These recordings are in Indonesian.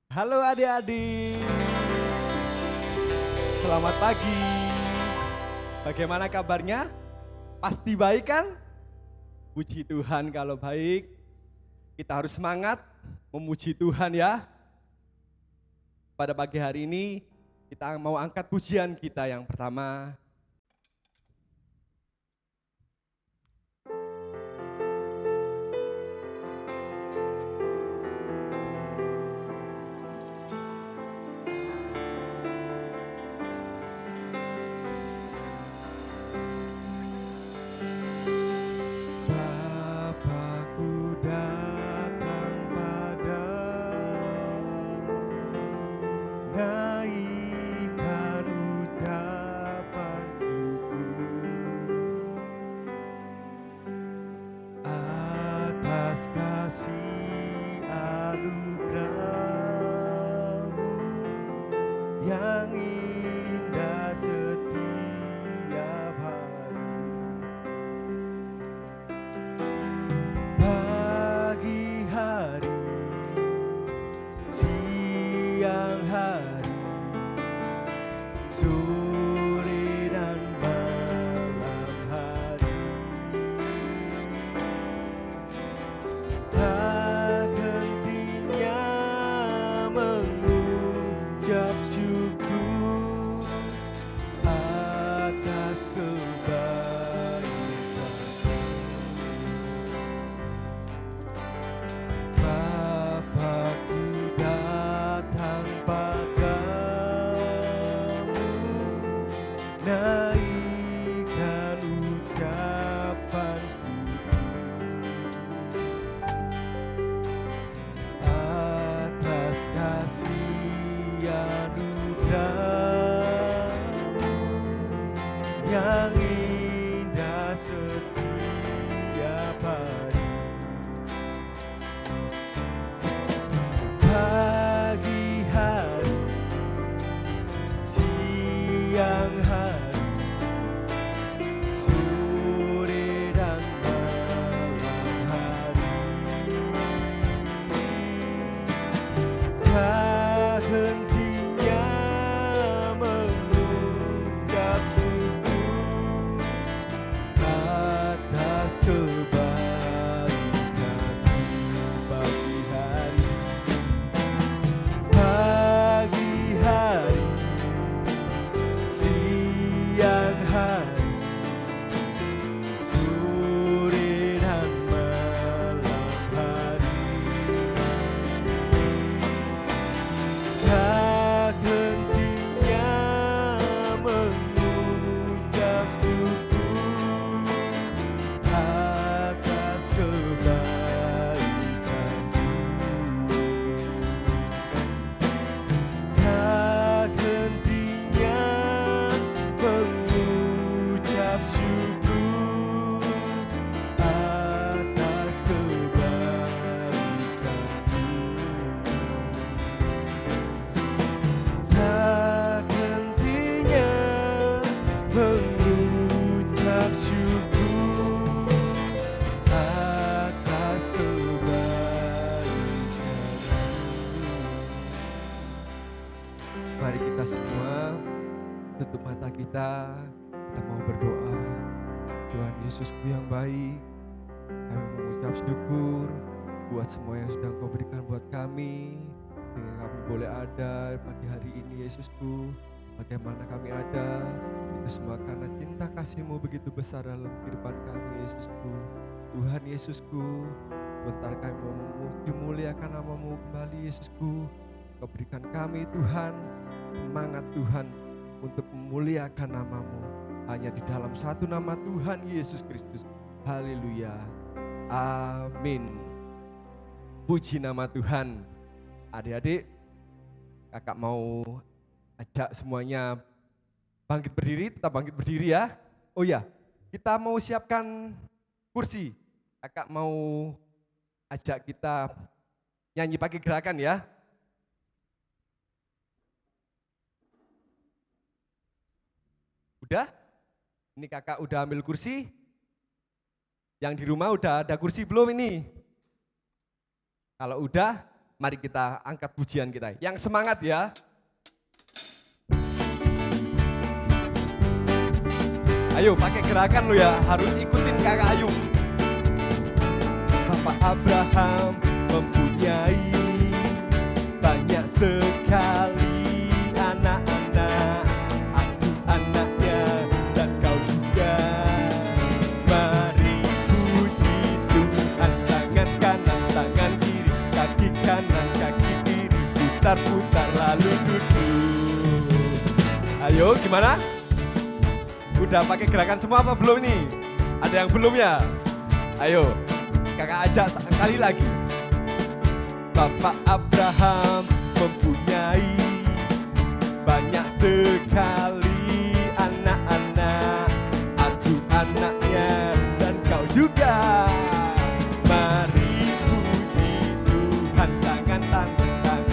Halo adik-adik, selamat pagi. Bagaimana kabarnya? Pasti baik kan? Puji Tuhan kalau baik. Kita harus semangat memuji Tuhan ya. Pada pagi hari ini kita mau angkat pujian kita yang pertama. Bapakku datang padamu, naikkan ucapan syukur atas kasih anugerah-Mu yang indah setiap hari. Pagi hari, siang hari, sore dan malam hari, tak hentinya mengucap syukur atas kebaikan. Bapakku datang padamu, naikkan ucapan syukur atas kasih anugerah-Mu yang indah setiap hari. Pagi hari, siang hari, sore dan malam hari, tak hentinya mengucap syukur atas kebaikan-Mu. Pagi hari, pagi hari, siang hari, sore dan malam hari, tak hentinya mengucap syukur atas kebaikan-Mu. Tak hentinya mengucap syukur atas kebaikan-Mu. Tak hentinya mengucap syukur atas kebaikan-Mu. Mari kita semua tutup mata kita mau berdoa. Tuhan Yesusku yang baik, kami mengucap syukur buat semua yang sudah Kau berikan buat kami, sehingga kami boleh ada pagi hari ini. Yesusku, bagaimana kami ada, itu semua karena cinta kasih-Mu begitu besar dalam kehidupan kami. Yesusku, Tuhan Yesusku, sebentar kami mau memuji muliakan nama-Mu kembali. Yesusku, Kau berikan kami Tuhan semangat Tuhan untuk memuliakan nama-Mu hanya di dalam satu nama, Tuhan Yesus Kristus. Haleluya. Amin. Puji nama Tuhan. Adik-adik, kakak mau ajak semuanya bangkit berdiri, tetap bangkit berdiri ya. Oh ya, kita mau siapkan kursi. Kakak mau ajak kita nyanyi pakai gerakan ya. Udah? Ini kakak udah ambil kursi? Yang di rumah udah ada kursi belum ini? Kalau udah, Mari kita angkat pujian kita. Yang semangat ya. Ayo pakai gerakan lo ya, harus ikutin Kakak Ayu. Bapak Abraham mempunyai banyak sekali anak-anak, aku anaknya dan kau juga. Mari puji Tuhan, tangan kanan, tangan kiri, kaki kanan, kaki kiri, putar-putar lalu duduk. Ayo gimana? Udah pakai gerakan semua apa belum nih? Ada yang belum ya? Ayo, kakak ajak sekali lagi. Bapak Abraham mempunyai banyak sekali anak-anak, aku anaknya dan kau juga. Mari puji Tuhan, tangan tangan,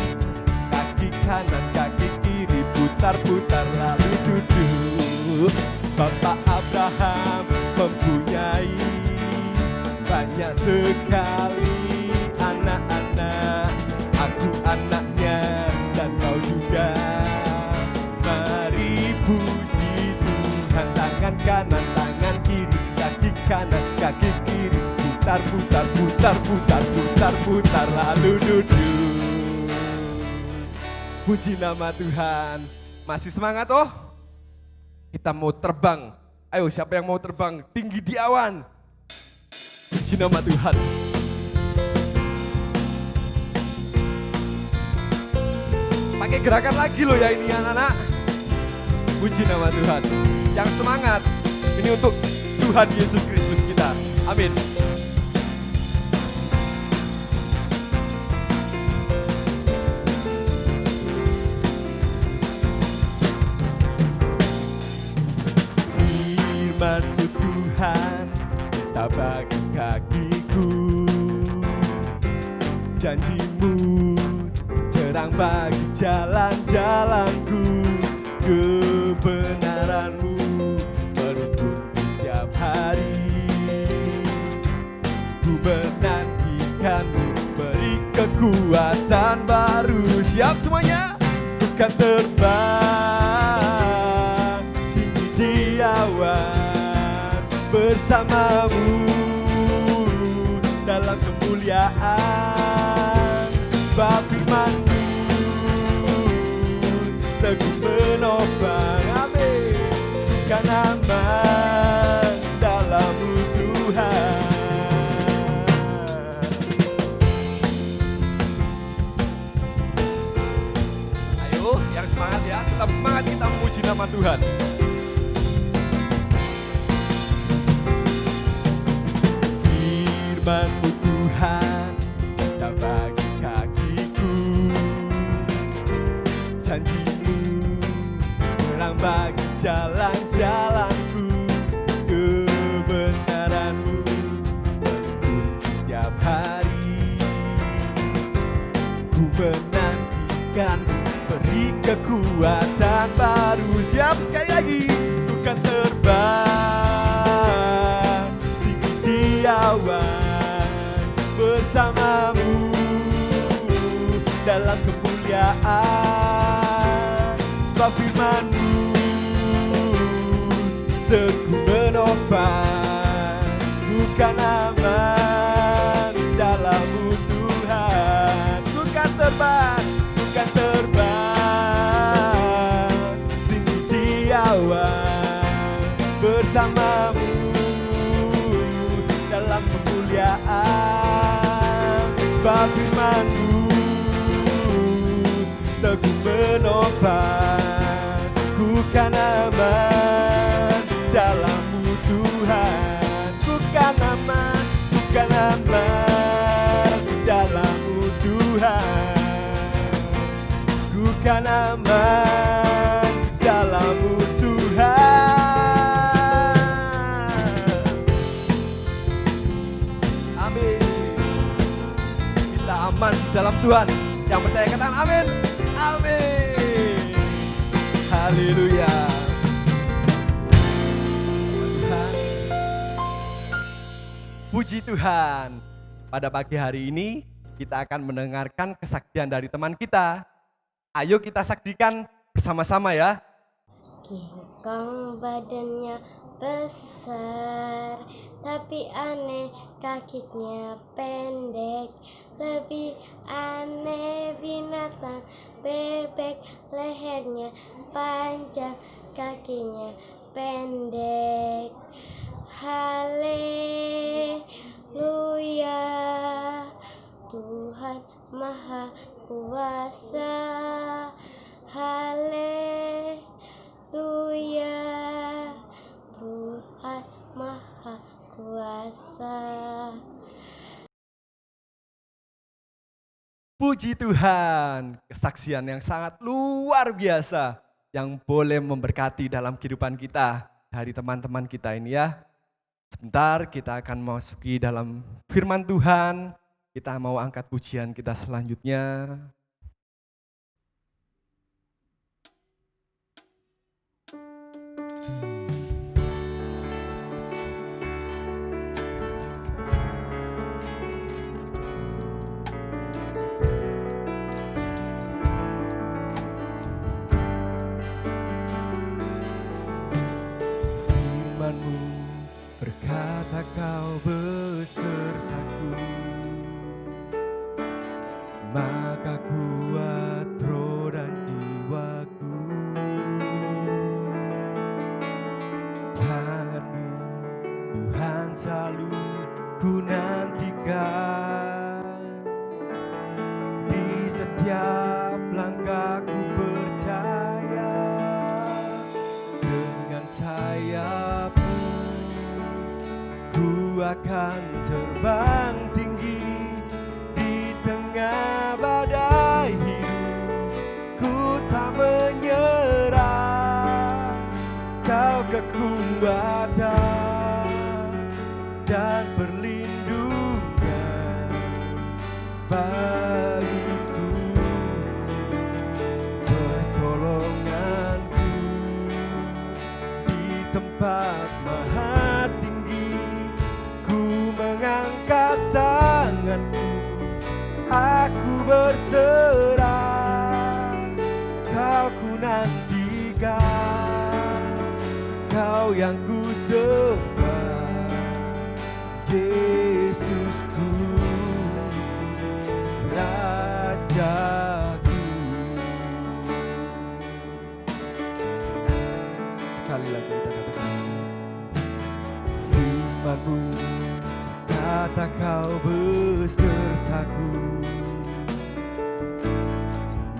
kaki kanan, kaki kiri, putar-putar lalu duduk. Bapak Abraham mempunyai banyak sekali anak-anak, aku anaknya dan kau juga. Mari puji Tuhan, tangan kanan, tangan kiri, kaki kanan, kaki kiri, putar-putar, putar-putar, putar-putar lalu duduk. Puji nama Tuhan. Masih semangat oh? Kita mau terbang. Ayo siapa yang mau terbang tinggi di awan? Puji nama Tuhan. Pakai gerakan lagi loh ya ini anak-anak. Puji nama Tuhan. Yang semangat. Ini untuk Tuhan Yesus Kristus kita. Amin. Firman-Mu Tuhan tak bagi kakiku, janji-Mu terang bagi jalan-jalanku, kebenaran-Mu menuntunku setiap hari. Ku menantikan-Mu beri kekuatan baru. Siap semuanya? Bukan terbang tinggi di awan bersamamu dalam kemuliaan. Sebab firman-Mu teguh menopang, amin. Bukan aman dalam-Mu Tuhan. Ayo yang semangat ya, tetap semangat kita memuji nama Tuhan. Firman-Mu Tuhan tak bagi kakiku, janji-Mu terang bagi jalan-jalanku, kebenaran-Mu menuntunku setiap hari. Ku menantikan beri kekuatan baru. Siap sekali lagi. Bukan terbang tinggi di awan bersamamu dalam kemuliaan. Sebab firman-Mu teguh menopang, bukan aman dalam-Mu Tuhan. Bukan terbang, bukan terbang tinggi di awan bersamamu dalam kemuliaan. Sebab firman-Mu teguh menopang, bukan aman dalam-Mu Tuhan. Bukan aman, bukan aman dalam-Mu Tuhan. Bukan aman dalam-Mu Tuhan. Amin. Kita aman di dalam Tuhan. Yang percaya katakan amin. Amin. Haleluya. Tuhan. Puji Tuhan. Pada pagi hari ini kita akan mendengarkan kesaksian dari teman kita. Ayo kita saksikan bersama-sama ya. King Kong badannya besar, tapi aneh kakinya pendek. Lebih aneh binatang bebek, lehernya panjang, kakinya pendek. Haleluya, Tuhan Maha Kuasa. Haleluya, Tuhan Maha Kuasa. Puji Tuhan, kesaksian yang sangat luar biasa yang boleh memberkati dalam kehidupan kita dari teman-teman kita ini ya. Sebentar kita akan memasuki dalam firman Tuhan. Kita mau angkat pujian kita selanjutnya. Firman-Mu berkata Kau besertaku, maka kuat roh dan jiwaku. Tangan-Mu Tuhan selalu ku nantikan, di setiap langkahku percaya. Dengan sayap-Mu ku akan terbang tinggi di tengah badai hidup. Ku tak menyerah, Kau kekuatan dan perlindungan bagiku, pertolonganku di tempat maha tinggi. Ku mengangkat tanganku, aku berserah. Kau ku nantikan, Kau yang ku sembah, Yesusku, Rajaku. Sekali lagi kita katakan, firman-Mu kata Kau besertaku,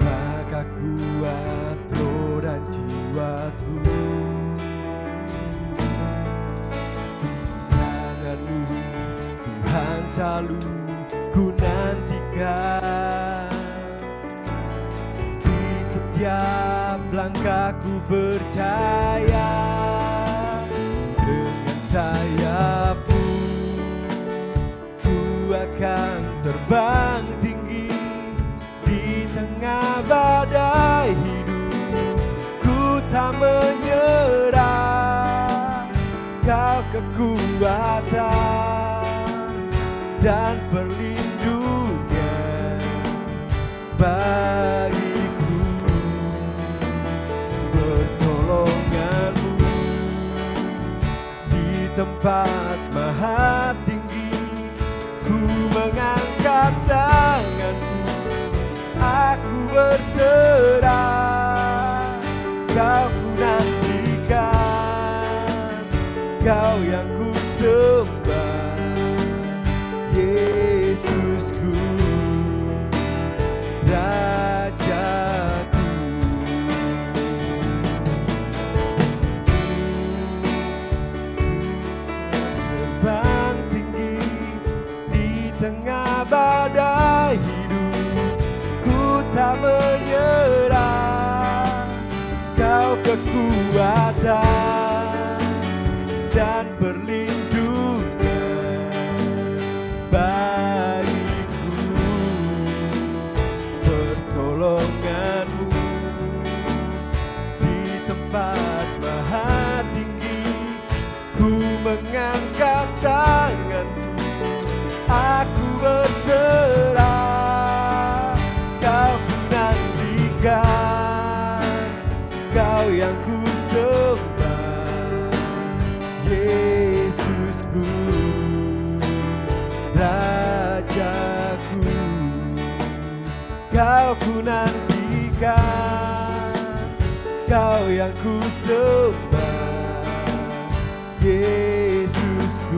maka kuat roh dan jiwaku. Tangan-Mu Tuhan selalu ku nantikan, di setiap langkahku percaya. Dengan sayap-Mu ku akan terbang tinggi di tengah badai hidup. Ku tak menyerah, Kau kekuatan dan perlindungan bagiku, pertolongan-Mu di tempat maha tinggi. Ku mengangkat tanganku, aku berserah. Kau ku nantikan, Kau yang ku sembah, Yesusku, Rajaku. Terbang tinggi di tengah badai hidup. Ku tak menyerah, Kau kekuatan dan perlindungan bagiku, pertolongan-Mu di tempat maha tinggi. Ku mengangkat tanganku, aku berserah. Rajaku, Kau ku nantikan, Kau yang ku sembah, Yesusku,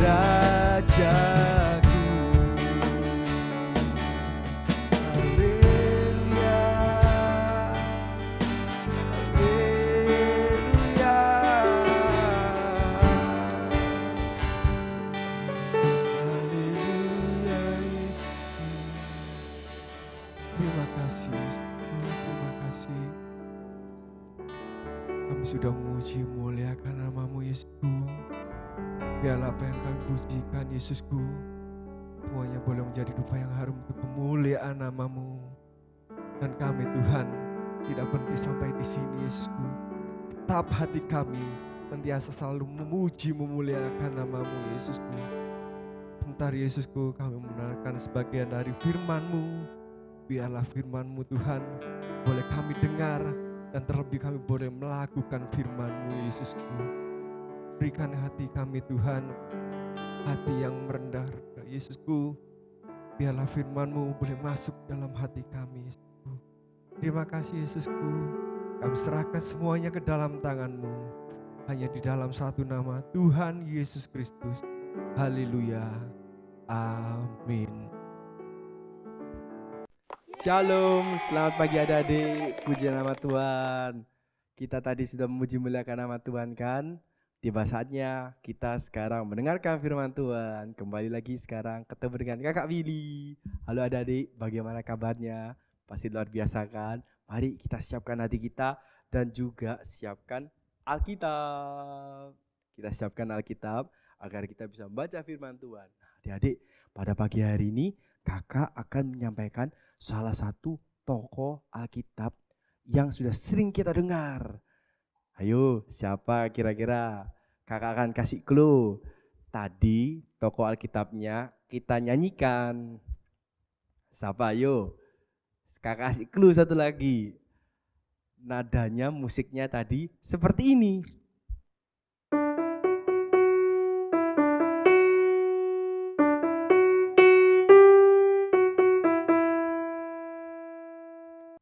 Rajaku. Haleluya, haleluya. Haleluya, Yesusku. Terima kasih, Yesusku. Terima kasih. Kami sudah memuji memuliakan nama-Mu, Yesusku. Biarlah apa yang kami pujikan, Yesusku, semuanya boleh menjadi dupa yang harum untuk kemuliaan nama-Mu. Dan kami, Tuhan, tidak berhenti sampai di sini, Yesusku. Tetap hati kami sentiasa selalu memuji memuliakan nama-Mu, Yesusku. Sebentar, Yesusku, kami mendengarkan sebagian dari firman-Mu. Biarlah firman-Mu, Tuhan, boleh kami dengar, dan terlebih kami boleh melakukan firman-Mu, Yesusku. Berikan hati kami, Tuhan, hati yang merendah, Yesusku. Biarlah firman-Mu boleh masuk dalam hati kami, Yesusku. Terima kasih, Yesusku. Kami serahkan semuanya ke dalam tangan-Mu. Hanya di dalam satu nama, Tuhan Yesus Kristus. Haleluya. Amin. Shalom, selamat pagi adik-adik, puji nama Tuhan. Kita tadi sudah memuji muliakan nama Tuhan kan? Tiba saatnya kita sekarang mendengarkan firman Tuhan. Kembali lagi sekarang ketemu dengan kakak Willy. Halo adik-adik, bagaimana kabarnya? Pasti luar biasa kan? Mari kita siapkan hati kita dan juga siapkan Alkitab. Kita siapkan Alkitab agar kita bisa membaca firman Tuhan. Nah, adik-adik, pada pagi hari ini kakak akan menyampaikan salah satu tokoh Alkitab yang sudah sering kita dengar. Ayo, siapa kira-kira? Kakak akan kasih clue. Tadi tokoh Alkitabnya kita nyanyikan. Siapa? Ayo. Kakak kasih clue satu lagi. Nadanya, musiknya tadi seperti ini.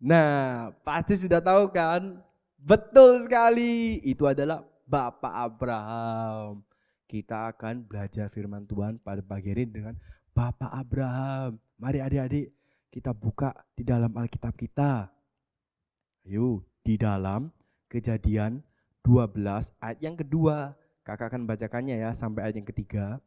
Nah, pasti sudah tahu kan? Betul sekali, itu adalah Bapak Abraham. Kita akan belajar firman Tuhan pada pagi ini dengan Bapak Abraham. Mari adik-adik, kita buka di dalam Alkitab kita. Ayo, di dalam Kejadian 12 ayat yang kedua. Kakak akan bacakannya ya sampai ayat yang ketiga.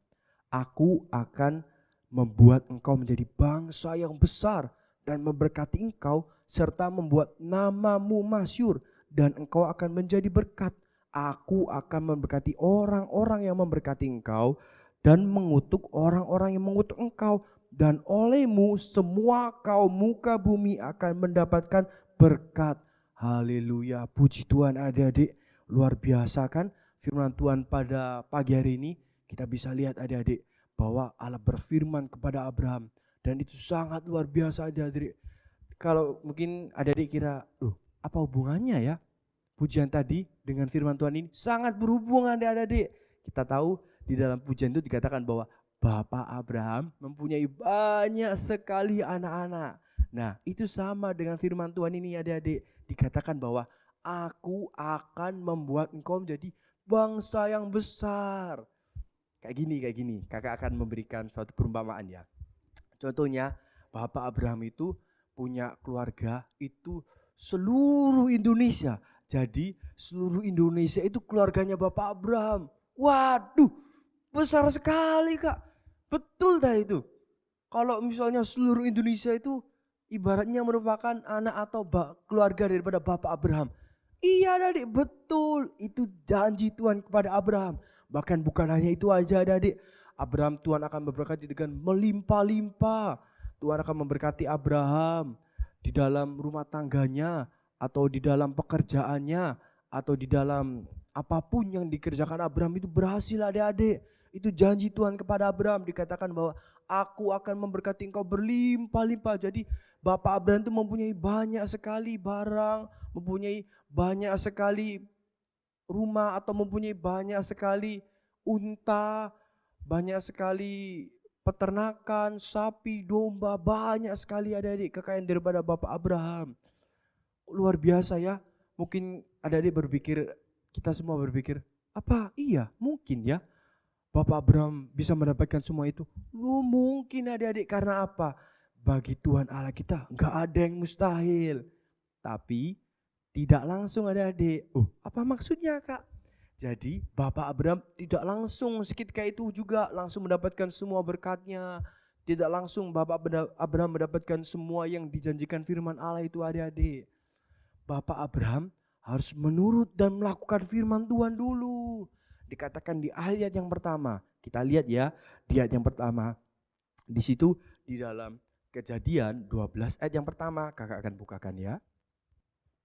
Aku akan membuat engkau menjadi bangsa yang besar dan memberkati engkau serta membuat namamu masyhur dan engkau akan menjadi berkat. Aku akan memberkati orang-orang yang memberkati engkau dan mengutuk orang-orang yang mengutuk engkau, dan olehmu semua kaum muka bumi akan mendapatkan berkat. Haleluya, puji Tuhan adik-adik. Luar biasa kan firman Tuhan pada pagi hari ini. Kita bisa lihat adik-adik bahwa Allah berfirman kepada Abraham, dan itu sangat luar biasa adik-adik. Kalau mungkin adik-adik kira, loh apa hubungannya ya pujian tadi dengan firman Tuhan ini? Sangat berhubungan adik-adik. Kita tahu di dalam pujian itu dikatakan bahwa Bapak Abraham mempunyai banyak sekali anak-anak. Nah itu sama dengan firman Tuhan ini adik-adik. Dikatakan bahwa aku akan membuat engkau menjadi bangsa yang besar. Kayak gini. Kakak akan memberikan suatu perumpamaan ya. Contohnya Bapak Abraham itu punya keluarga itu seluruh Indonesia. Jadi seluruh Indonesia itu keluarganya Bapak Abraham. Waduh, besar sekali kak. Betul dah itu. Kalau misalnya seluruh Indonesia itu ibaratnya merupakan anak atau keluarga daripada Bapak Abraham. Iya adik, betul. Itu janji Tuhan kepada Abraham. Bahkan bukan hanya itu aja adik. Abraham Tuhan akan memberkati dengan melimpah-limpah. Tuhan akan memberkati Abraham di dalam rumah tangganya, atau di dalam pekerjaannya, atau di dalam apapun yang dikerjakan Abraham itu berhasil adik-adik. Itu janji Tuhan kepada Abraham. Dikatakan bahwa aku akan memberkati engkau berlimpah-limpah. Jadi Bapak Abraham itu mempunyai banyak sekali barang, mempunyai banyak sekali rumah, atau mempunyai banyak sekali unta, banyak sekali peternakan, sapi, domba, banyak sekali adik-adik kekayaan daripada Bapak Abraham. Luar biasa ya. Mungkin adik-adik berpikir, kita semua berpikir, apa iya mungkin ya Bapak Abraham bisa mendapatkan semua itu? Lu mungkin adik-adik, karena apa? Bagi Tuhan Allah kita nggak ada yang mustahil. Tapi tidak langsung adik-adik. Oh, apa maksudnya Kak? Jadi Bapak Abraham tidak langsung seketika itu juga langsung mendapatkan semua berkatnya. Tidak langsung Abraham mendapatkan semua yang dijanjikan firman Allah itu adik-adik. Bapak Abraham harus menurut dan melakukan firman Tuhan dulu. Dikatakan di ayat yang pertama. Kita lihat ya, di ayat yang pertama. Di situ di dalam Kejadian 12 ayat yang pertama, kakak akan bukakan ya.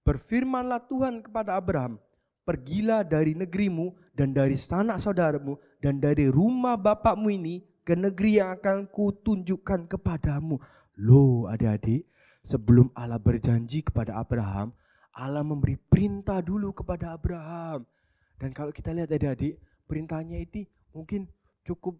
Berfirmanlah Tuhan kepada Abraham, pergilah dari negerimu dan dari sanak saudaramu dan dari rumah bapakmu ini ke negeri yang akan kutunjukkan kepadamu. Loh adik-adik, sebelum Allah berjanji kepada Abraham, Allah memberi perintah dulu kepada Abraham. Dan kalau kita lihat adik-adik, perintahnya itu mungkin cukup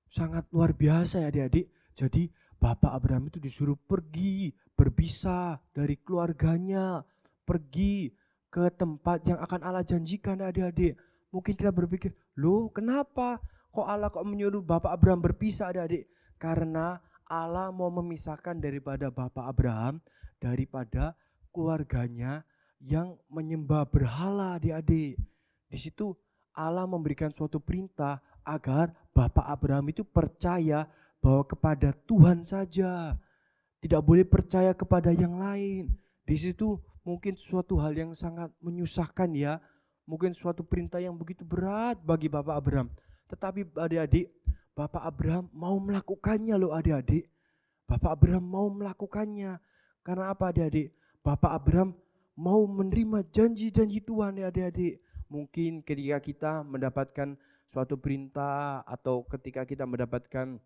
sangat luar biasa ya adik-adik. Jadi Bapak Abraham itu disuruh pergi, berpisah dari keluarganya, pergi ke tempat yang akan Allah janjikan adik-adik. Mungkin kita berpikir, loh kenapa kok Allah menyuruh Bapak Abraham berpisah adik-adik? Karena Allah mau memisahkan daripada Bapak Abraham daripada keluarganya yang menyembah berhala adik-adik. Di situ Allah memberikan suatu perintah agar Bapak Abraham itu percaya bahwa kepada Tuhan saja, tidak boleh percaya kepada yang lain. Di situ mungkin suatu hal yang sangat menyusahkan ya, mungkin suatu perintah yang begitu berat bagi Bapak Abraham. Tetapi adik-adik, Bapak Abraham mau melakukannya loh adik-adik. Bapak Abraham mau melakukannya. Karena apa adik-adik? Bapak Abraham mau menerima janji-janji Tuhan ya adik-adik. Mungkin ketika kita mendapatkan suatu perintah atau ketika kita mendapatkan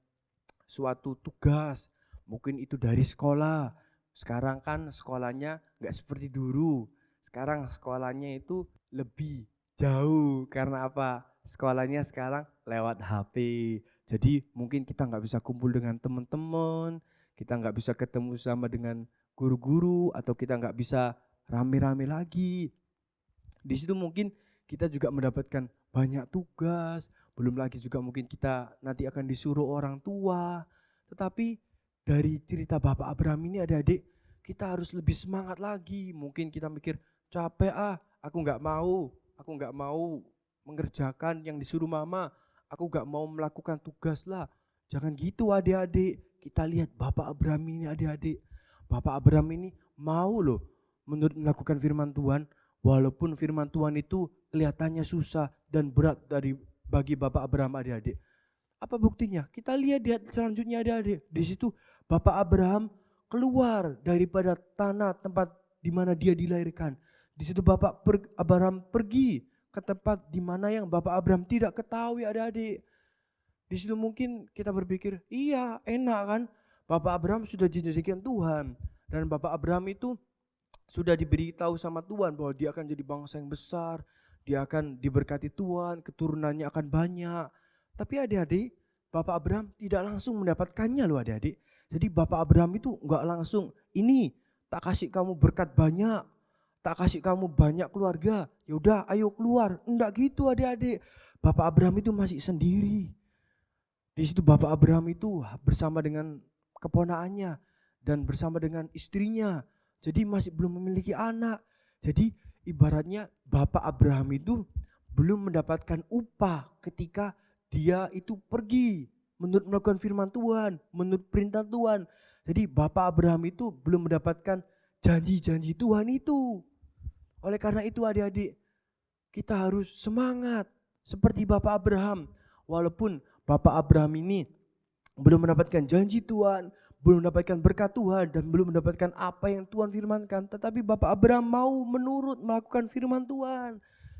suatu tugas, mungkin itu dari sekolah. Sekarang kan sekolahnya nggak seperti dulu. Sekarang sekolahnya itu lebih jauh. Karena apa? Sekolahnya sekarang lewat HP. Jadi mungkin kita nggak bisa kumpul dengan teman-teman, kita nggak bisa ketemu sama dengan guru-guru, atau kita nggak bisa rame-rame lagi. Di situ mungkin kita juga mendapatkan banyak tugas, belum lagi juga mungkin kita nanti akan disuruh orang tua. Tetapi dari cerita Bapak Abraham ini adik-adik, kita harus lebih semangat lagi. Mungkin kita mikir, capek aku nggak mau mengerjakan yang disuruh mama, aku nggak mau melakukan tugas lah. Jangan gitu adik-adik. Kita lihat Bapak Abraham ini adik-adik. Bapak Abraham ini mau loh melakukan firman Tuhan, walaupun firman Tuhan itu kelihatannya susah dan berat bagi Bapak Abraham adik-adik. Apa buktinya? Kita lihat di selanjutnya adik-adik. Di situ Bapak Abraham keluar daripada tanah tempat di mana dia dilahirkan. Di situ Bapak Abraham pergi ke tempat di mana yang Bapak Abraham tidak ketahui adik-adik. Di situ mungkin kita berpikir, iya enak kan, Bapak Abraham sudah dijanjikan Tuhan. Dan Bapak Abraham itu sudah diberitahu sama Tuhan bahwa dia akan jadi bangsa yang besar, dia akan diberkati Tuhan, keturunannya akan banyak. Tapi adik-adik, Bapak Abraham tidak langsung mendapatkannya loh adik-adik. Jadi Bapak Abraham itu enggak langsung, ini tak kasih kamu berkat banyak, tak kasih kamu banyak keluarga, yaudah ayo keluar. Enggak gitu adik-adik. Bapak Abraham itu masih sendiri. Di situ Bapak Abraham itu bersama dengan keponakannya dan bersama dengan istrinya. Jadi masih belum memiliki anak. Jadi ibaratnya Bapak Abraham itu belum mendapatkan upah ketika dia itu pergi menurut melakukan firman Tuhan, menurut perintah Tuhan. Jadi Bapak Abraham itu belum mendapatkan janji-janji Tuhan itu. Oleh karena itu adik-adik, kita harus semangat seperti Bapak Abraham. Walaupun Bapak Abraham ini belum mendapatkan janji Tuhan, belum mendapatkan berkat Tuhan, dan belum mendapatkan apa yang Tuhan firmankan, tetapi Bapak Abraham mau menurut melakukan firman Tuhan.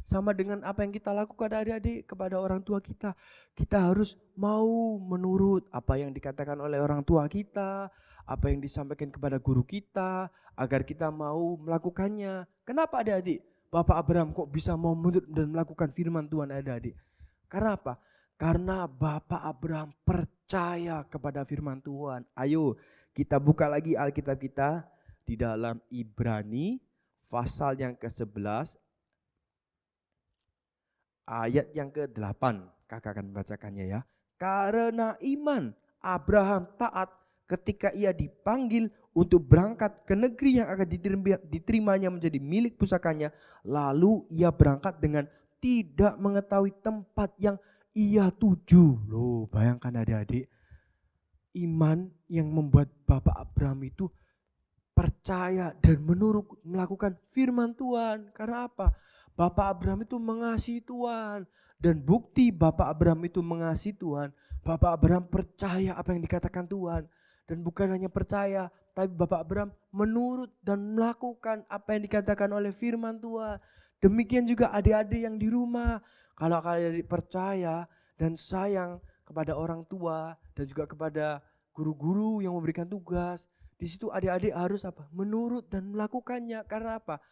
Sama dengan apa yang kita lakukan adik-adik kepada orang tua kita. Kita harus mau menurut apa yang dikatakan oleh orang tua kita, apa yang disampaikan kepada guru kita, agar kita mau melakukannya. Kenapa adik-adik? Bapak Abraham kok bisa mau menurut dan melakukan firman Tuhan adik-adik? Karena apa? Karena Bapak Abraham percaya kepada firman Tuhan. Ayo kita buka lagi Alkitab kita di dalam Ibrani pasal yang ke-11 ayat yang ke-8. Kakak akan membacakannya ya. Karena iman Abraham taat ketika ia dipanggil untuk berangkat ke negeri yang akan diterimanya menjadi milik pusakanya. Lalu ia berangkat dengan tidak mengetahui tempat yang ia tuju. Loh, bayangkan adik-adik, iman yang membuat Bapak Abraham itu percaya dan menurut melakukan firman Tuhan. Karena apa? Bapak Abraham itu mengasihi Tuhan. Dan bukti Bapak Abraham itu mengasihi Tuhan, Bapak Abraham percaya apa yang dikatakan Tuhan. Dan bukan hanya percaya, tapi Bapak Abraham menurut dan melakukan apa yang dikatakan oleh firman Tuhan. Demikian juga adik-adik yang di rumah. Kalau adik-adik percaya dan sayang kepada orang tua dan juga kepada guru-guru yang memberikan tugas, di situ adik-adik harus apa? Menurut dan melakukannya. Karena apa?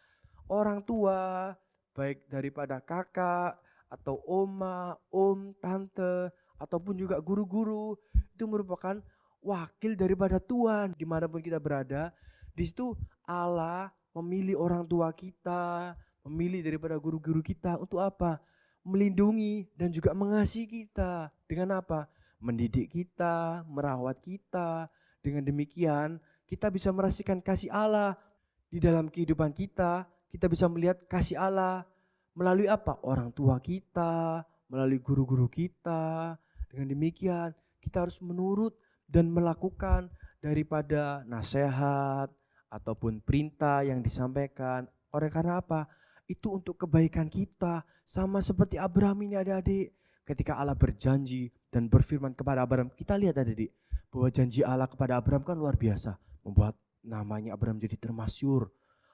Orang tua, baik daripada kakak atau oma, om, tante, ataupun juga guru-guru, itu merupakan wakil daripada Tuhan dimanapun kita berada. Di situ Allah memilih orang tua kita, memilih daripada guru-guru kita untuk apa? Melindungi dan juga mengasihi kita. Dengan apa? Mendidik kita, merawat kita. Dengan demikian kita bisa merasakan kasih Allah di dalam kehidupan kita. Kita bisa melihat kasih Allah melalui apa? Orang tua kita, melalui guru-guru kita. Dengan demikian kita harus menurut dan melakukan daripada nasihat ataupun perintah yang disampaikan. Oleh karena apa? Itu untuk kebaikan kita. Sama seperti Abraham ini adik-adik. Ketika Allah berjanji dan berfirman kepada Abraham, kita lihat adik-adik bahwa janji Allah kepada Abraham kan luar biasa. Membuat namanya Abraham jadi termasyur.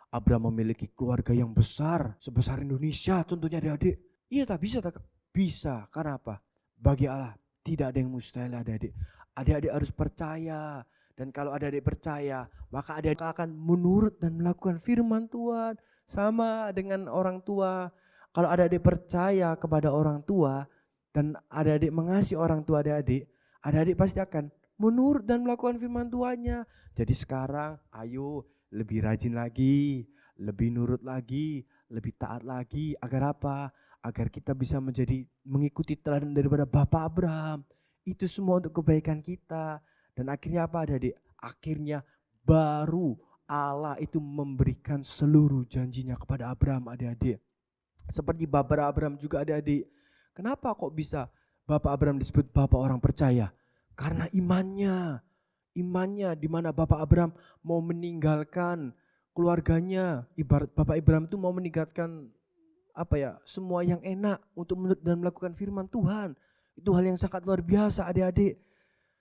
Abraham memiliki keluarga yang besar, sebesar Indonesia tentunya adik-adik. Iya tak bisa tak? Bisa, karena apa? Bagi Allah tidak ada yang mustahil adik-adik. Adik-adik harus percaya. Dan kalau adik-adik percaya, maka adik-adik akan menurut dan melakukan firman Tuhan. Sama dengan orang tua. Kalau adik-adik percaya kepada orang tua, dan adik-adik mengasihi orang tua adik-adik, adik-adik pasti akan menurut dan melakukan firman Tuhannya. Jadi sekarang ayo lebih rajin lagi, lebih nurut lagi, lebih taat lagi. Agar apa? Agar kita bisa mengikuti teladan daripada Bapak Abraham. Itu semua untuk kebaikan kita. Dan akhirnya apa adik-adik? Akhirnya baru Allah itu memberikan seluruh janjinya kepada Abraham adik-adik. Seperti Bapak Abraham juga adik-adik. Kenapa kok bisa Bapak Abraham disebut Bapak orang percaya? Karena imannya di mana Bapak Abraham mau meninggalkan keluarganya. Ibarat Bapak Abraham itu mau meninggalkan semua yang enak untuk menurut dan melakukan firman Tuhan. Itu hal yang sangat luar biasa adik-adik.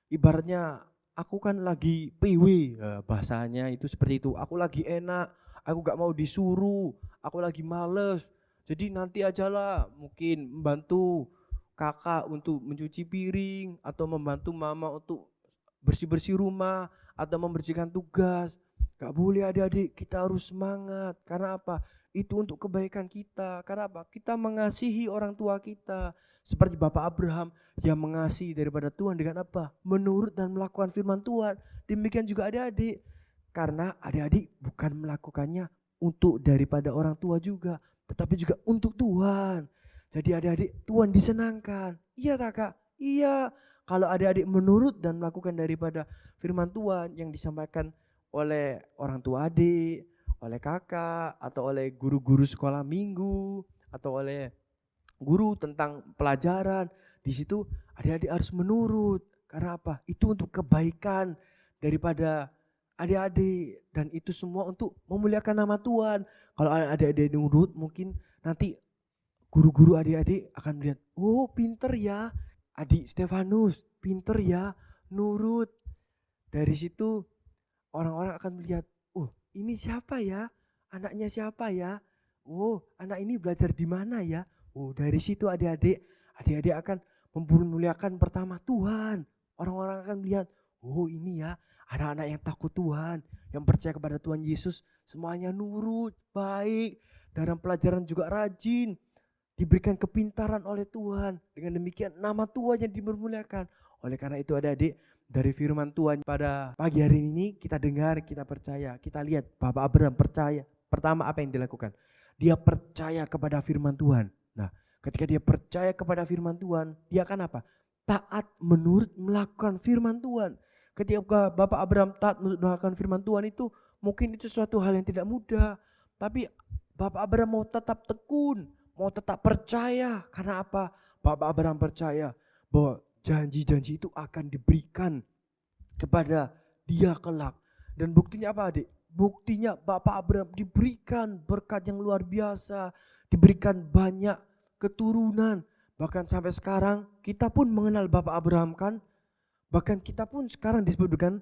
Ibaratnya aku kan lagi PW, bahasanya itu seperti itu. Aku lagi enak, aku gak mau disuruh, aku lagi males. Jadi nanti ajalah mungkin membantu kakak untuk mencuci piring atau membantu mama untuk bersih-bersih rumah atau membersihkan tugas. Gak boleh adik-adik, kita harus semangat. Karena apa? Itu untuk kebaikan kita. Karena apa? Kita mengasihi orang tua kita. Seperti Bapak Abraham yang mengasihi daripada Tuhan dengan apa? Menurut dan melakukan firman Tuhan. Demikian juga adik-adik. Karena adik-adik bukan melakukannya untuk daripada orang tua juga, tetapi juga untuk Tuhan. Jadi adik-adik, Tuhan disenangkan. Iya tak kak? Iya. Kalau adik-adik menurut dan melakukan daripada firman Tuhan yang disampaikan oleh orang tua adik, oleh kakak, atau oleh guru-guru sekolah minggu, atau oleh guru tentang pelajaran, di situ adik-adik harus menurut. Karena apa? Itu untuk kebaikan daripada adik-adik, dan itu semua untuk memuliakan nama Tuhan. Kalau adik-adik nurut, mungkin nanti guru-guru adik-adik akan melihat, oh pinter ya adik Stefanus, pinter ya, nurut. Dari situ orang-orang akan melihat, oh ini siapa ya, anaknya siapa ya, oh anak ini belajar di mana ya. Oh dari situ adik-adik akan memuliakan pertama Tuhan. Orang-orang akan melihat, oh ini ya anak-anak yang takut Tuhan, yang percaya kepada Tuhan Yesus, semuanya nurut, baik, dalam pelajaran juga rajin. diberikan kepintaran oleh Tuhan. Dengan demikian nama Tuhan yang dipermuliakan. Oleh karena itu adik-adik, dari firman Tuhan pada pagi hari ini kita dengar, kita percaya, kita lihat Bapak Abraham percaya. Pertama apa yang dilakukan? Dia percaya kepada firman Tuhan. Nah, ketika dia percaya kepada firman Tuhan, dia akan apa? Taat menurut melakukan firman Tuhan. Ketika Bapak Abraham taat menurut melakukan firman Tuhan itu mungkin itu suatu hal yang tidak mudah. Tapi Bapak Abraham mau tetap tekun, mau tetap percaya. Karena apa? Bapak Abraham percaya bahwa janji-janji itu akan diberikan kepada dia kelak. Dan buktinya apa adik? Buktinya Bapak Abraham diberikan berkat yang luar biasa. Diberikan banyak keturunan. Bahkan sampai sekarang kita pun mengenal Bapak Abraham kan. Bahkan kita pun sekarang disebut dengan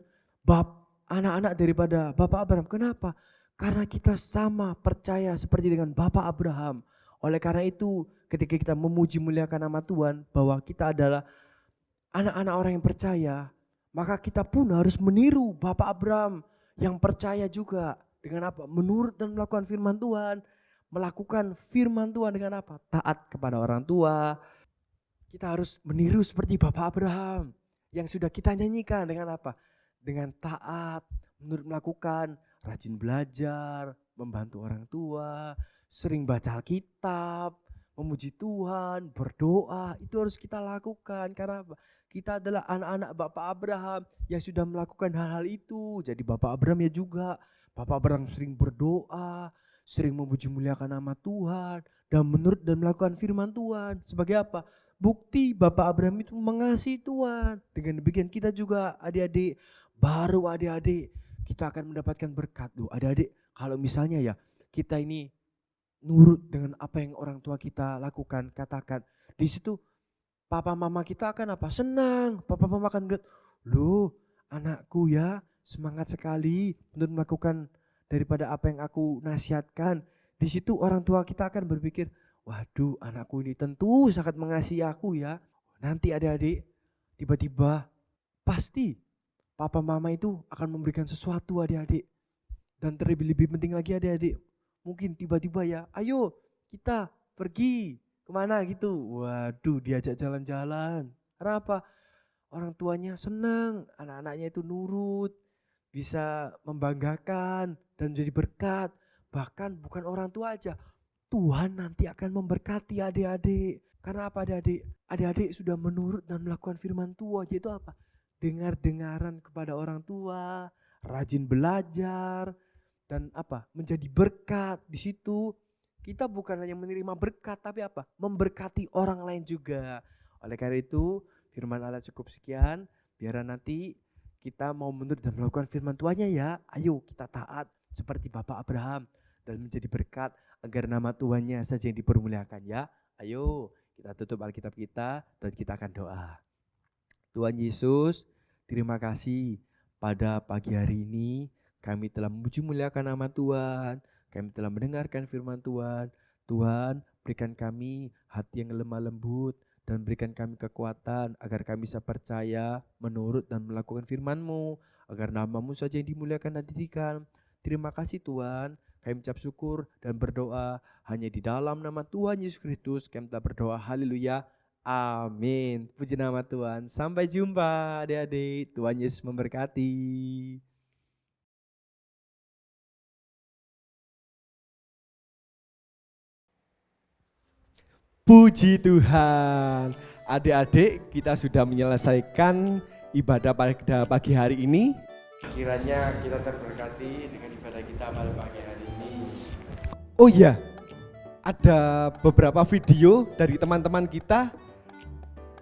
anak-anak daripada Bapak Abraham. Kenapa? Karena kita sama percaya seperti dengan Bapak Abraham. Oleh karena itu ketika kita memuji muliakan nama Tuhan bahwa kita adalah anak-anak orang yang percaya, maka kita pun harus meniru Bapak Abraham yang percaya juga. Dengan apa? Menurut dan melakukan firman Tuhan. Melakukan firman Tuhan dengan apa? Taat kepada orang tua. Kita harus meniru seperti Bapak Abraham yang sudah kita nyanyikan dengan apa? Dengan taat, menurut melakukan, rajin belajar, membantu orang tua, sering baca Alkitab, memuji Tuhan, berdoa. Itu harus kita lakukan karena apa? Kita adalah anak-anak Bapak Abraham yang sudah melakukan hal-hal itu. Jadi Bapak Abraham ya juga. Bapak Abraham sering berdoa, sering memuji muliakan nama Tuhan, dan menurut dan melakukan firman Tuhan. Sebagai apa? Bukti Bapak Abraham itu mengasihi Tuhan. Dengan demikian kita juga adik-adik, baru adik-adik kita akan mendapatkan berkat. Loh adik-adik, kalau misalnya ya kita ini nurut dengan apa yang orang tua kita lakukan, katakan, di situ papa mama kita akan apa? Senang. Papa mama akan melihat, loh anakku ya semangat sekali untuk melakukan daripada apa yang aku nasihatkan. Di situ orang tua kita akan berpikir, waduh anakku ini tentu sangat mengasihi aku ya. Nanti adik-adik tiba-tiba pasti papa mama itu akan memberikan sesuatu adik-adik. Dan terlebih-lebih penting lagi adik-adik, mungkin tiba-tiba ya, ayo kita pergi kemana gitu. Waduh diajak jalan-jalan. Karena apa? Orang tuanya senang, anak-anaknya itu nurut, bisa membanggakan dan jadi berkat. Bahkan bukan orang tua aja, Tuhan nanti akan memberkati adik-adik. Karena apa adik-adik? Adik-adik sudah menurut dan melakukan firman Tuhan, yaitu apa? Dengar-dengaran kepada orang tua, rajin belajar, dan apa? Menjadi berkat. Di situ kita bukan hanya menerima berkat, tapi apa? Memberkati orang lain juga. Oleh karena itu, firman Allah cukup sekian. Biar nanti kita mau menurut dan melakukan firman Tuhannya ya. Ayo kita taat seperti Bapak Abraham dan menjadi berkat agar nama Tuhannya saja yang dipermuliakan ya. Ayo kita tutup Alkitab kita dan kita akan doa. Tuhan Yesus, terima kasih pada pagi hari ini kami telah memuji muliakan nama Tuhan. Kami telah mendengarkan firman Tuhan. Tuhan, berikan kami hati yang lemah lembut dan berikan kami kekuatan agar kami bisa percaya, menurut dan melakukan firman-Mu, agar nama-Mu saja yang dimuliakan dan ditinggikan. Terima kasih Tuhan. Kami mengucap syukur dan berdoa hanya di dalam nama Tuhan Yesus Kristus. Kami telah berdoa, haleluya, amin. Puji nama Tuhan. Sampai jumpa adik-adik. Tuhan Yesus memberkati. Puji Tuhan. Adik-adik, kita sudah menyelesaikan ibadah pada pagi hari ini. Kiranya kita terberkati dengan ibadah kita pada pagi hari ini. Oh iya, ada beberapa video dari teman-teman kita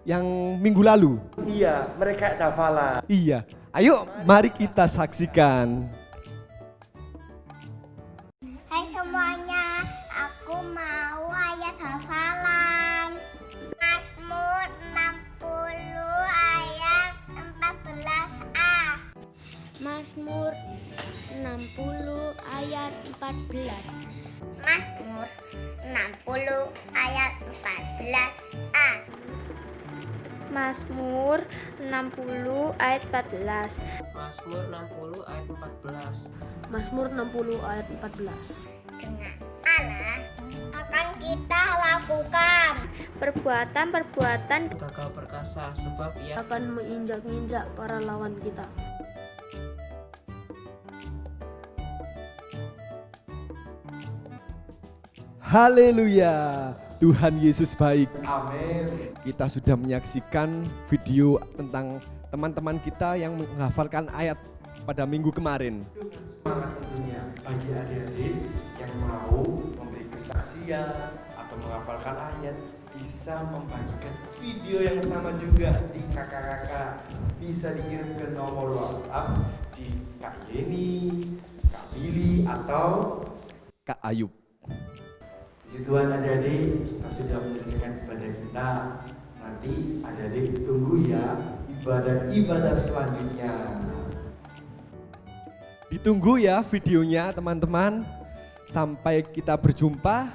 yang minggu lalu. Iya, mereka hafalan. Iya, ayo mari kita saksikan. Hai semuanya, aku mau ayat hafalan. Mazmur 60 ayat 14a. Mazmur 60 ayat 14. Mazmur 60 ayat 14a. Mazmur 60 ayat 14. Mazmur 60 ayat 14. Mazmur 60 ayat 14. Dengan Allah akan kita lakukan lakukan perbuatan-perbuatan gagal perkasa sebab ia akan menginjak-injak para lawan kita. Haleluya, Tuhan Yesus baik. Amin. Kita sudah menyaksikan video tentang teman-teman kita yang menghafalkan ayat pada minggu kemarin. Semangat tentunya bagi adik-adik yang mau memberi kesaksian atau menghafalkan ayat, bisa membagikan video yang sama juga di kakak-kakak. Bisa dikirim ke nomor WhatsApp di Kak Yeni, Kak Billy atau Kak Ayub. Puji Tuhan adik-adik, kita sudah menyelesaikan ibadah kita. Nanti adik-adik tunggu ya ibadah-ibadah selanjutnya. Ditunggu ya videonya teman-teman. Sampai kita berjumpa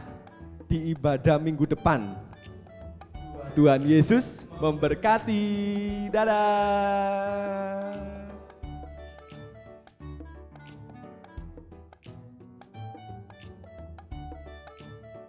di ibadah minggu depan. Tuhan Yesus memberkati. Dadah.